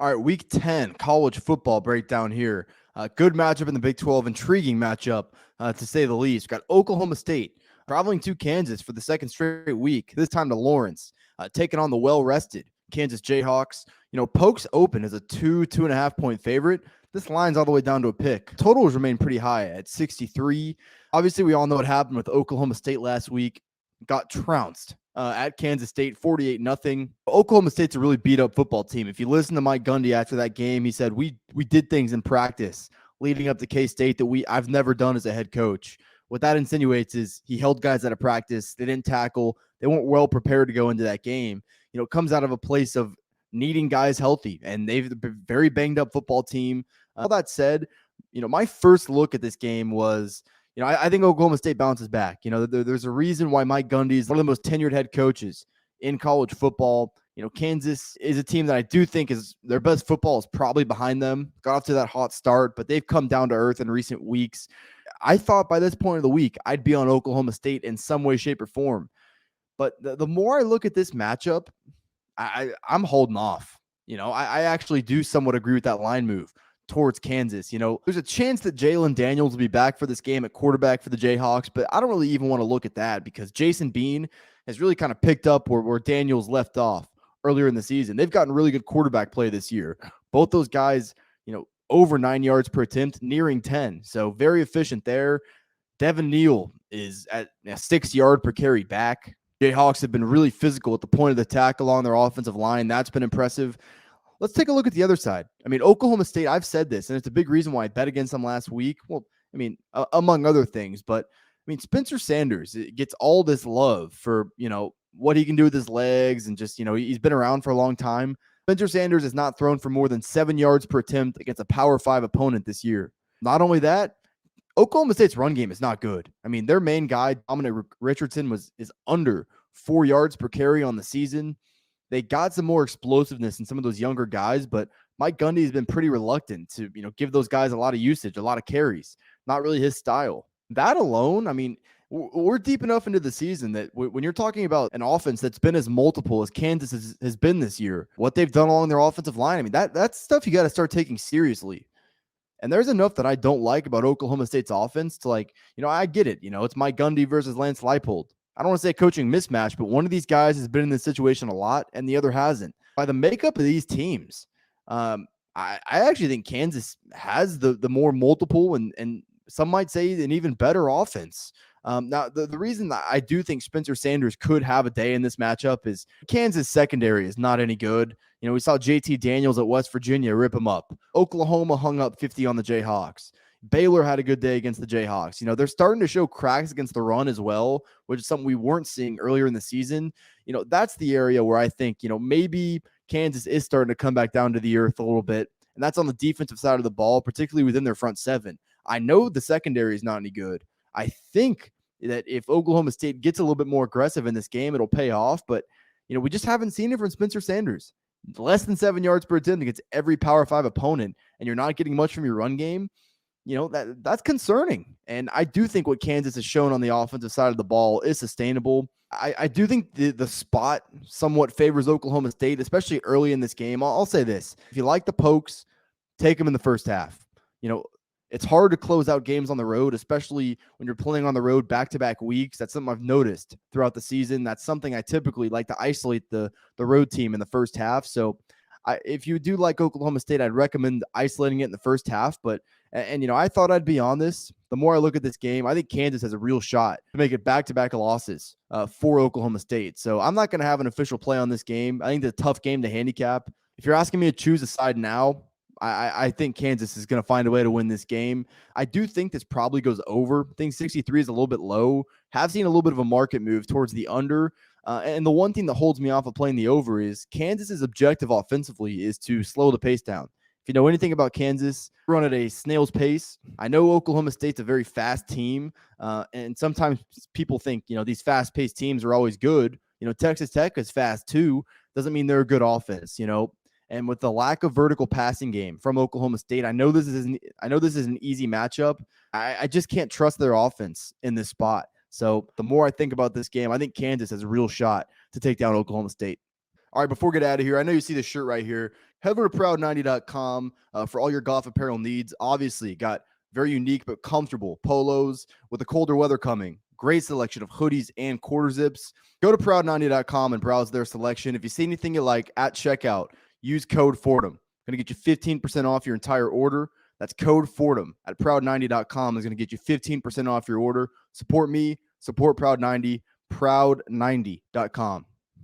All right, week 10, college football breakdown here. Good matchup in the Big 12, intriguing matchup to say the least. We've got Oklahoma State traveling to Kansas for the second straight week, this time to Lawrence, taking on the well-rested Kansas Jayhawks. Pokes open as a 2.5 point favorite. This line's all the way down to a pick. Totals remain pretty high at 63. Obviously, we all know what happened with Oklahoma State last week. Got trounced at Kansas State, 48-0. Oklahoma State's a really beat-up football team. If you listen to Mike Gundy after that game, he said, we did things in practice leading up to K-State that I've never done as a head coach. What that insinuates is he held guys out of practice. They didn't tackle. They weren't well prepared to go into that game. It comes out of a place of needing guys healthy, and they've been a very banged-up football team. All that said, my first look at this game was – I think Oklahoma State bounces back. There's a reason why Mike Gundy is one of the most tenured head coaches in college football. Kansas is a team that I do think is their best football is probably behind them. Got off to that hot start, but they've come down to earth in recent weeks. I thought by this point of the week, I'd be on Oklahoma State in some way, shape, or form. But the more I look at this matchup, I'm holding off. I actually do somewhat agree with that line move towards Kansas. There's a chance that Jalen Daniels will be back for this game at quarterback for the Jayhawks, but I don't really even want to look at that because Jason Bean has really kind of picked up where Daniels left off earlier in the season. They've gotten really good quarterback play this year. Both those guys, over 9 yards per attempt, nearing 10. So very efficient there. Devin Neal is at a 6 yard per carry back. Jayhawks have been really physical at the point of the tackle along their offensive line. That's been impressive. Let's take a look at the other side. Oklahoma State, I've said this, and it's a big reason why I bet against them last week. Well, among other things, but Spencer Sanders gets all this love for, what he can do with his legs and just, he's been around for a long time. Spencer Sanders has not thrown for more than 7 yards per attempt against a Power 5 opponent this year. Not only that, Oklahoma State's run game is not good. Their main guy, Dominic Richardson, is under 4 yards per carry on the season. They got some more explosiveness in some of those younger guys, but Mike Gundy has been pretty reluctant to, give those guys a lot of usage, a lot of carries. Not really his style. That alone, we're deep enough into the season that when you're talking about an offense that's been as multiple as Kansas has been this year, what they've done along their offensive line, that's stuff you got to start taking seriously. And there's enough that I don't like about Oklahoma State's offense to I get it. It's Mike Gundy versus Lance Leipold. I don't want to say coaching mismatch, but one of these guys has been in this situation a lot and the other hasn't. By the makeup of these teams, I actually think Kansas has the more multiple and some might say an even better offense. Now, the reason that I do think Spencer Sanders could have a day in this matchup is Kansas secondary is not any good. We saw JT Daniels at West Virginia rip him up. Oklahoma hung up 50 on the Jayhawks. Baylor had a good day against the Jayhawks. They're starting to show cracks against the run as well, which is something we weren't seeing earlier in the season. That's the area where I think, maybe Kansas is starting to come back down to the earth a little bit. And that's on the defensive side of the ball, particularly within their front seven. I know the secondary is not any good. I think that if Oklahoma State gets a little bit more aggressive in this game, it'll pay off. But, we just haven't seen it from Spencer Sanders. Less than 7 yards per attempt against every Power 5 opponent, and you're not getting much from your run game. That's concerning. And I do think what Kansas has shown on the offensive side of the ball is sustainable. I do think the spot somewhat favors Oklahoma State, especially early in this game. I'll say this. If you like the Pokes, take them in the first half. It's hard to close out games on the road, especially when you're playing on the road back-to-back weeks. That's something I've noticed throughout the season. That's something I typically like to isolate the road team in the first half. So if you do like Oklahoma State, I'd recommend isolating it in the first half. But I thought I'd be on this. The more I look at this game, I think Kansas has a real shot to make it back-to-back losses for Oklahoma State. So I'm not going to have an official play on this game. I think it's a tough game to handicap. If you're asking me to choose a side now, I think Kansas is going to find a way to win this game. I do think this probably goes over. I think 63 is a little bit low. Have seen a little bit of a market move towards the under. And the one thing that holds me off of playing the over is Kansas's objective offensively is to slow the pace down. If you know anything about Kansas, run at a snail's pace. I know Oklahoma State's a very fast team, and sometimes people think, these fast-paced teams are always good. Texas Tech is fast too. Doesn't mean they're a good offense, And with the lack of vertical passing game from Oklahoma State, I know this is an easy matchup. I just can't trust their offense in this spot. So the more I think about this game, I think Kansas has a real shot to take down Oklahoma State. All right, before we get out of here, I know you see the shirt right here. Head over to proud90.com for all your golf apparel needs. Obviously, got very unique but comfortable polos with the colder weather coming. Great selection of hoodies and quarter zips. Go to proud90.com and browse their selection. If you see anything you like at checkout, use code Fordham. Going to get you 15% off your entire order. That's code Fordham at proud90.com is going to get you 15% off your order. Support me, support Proud90, proud90.com.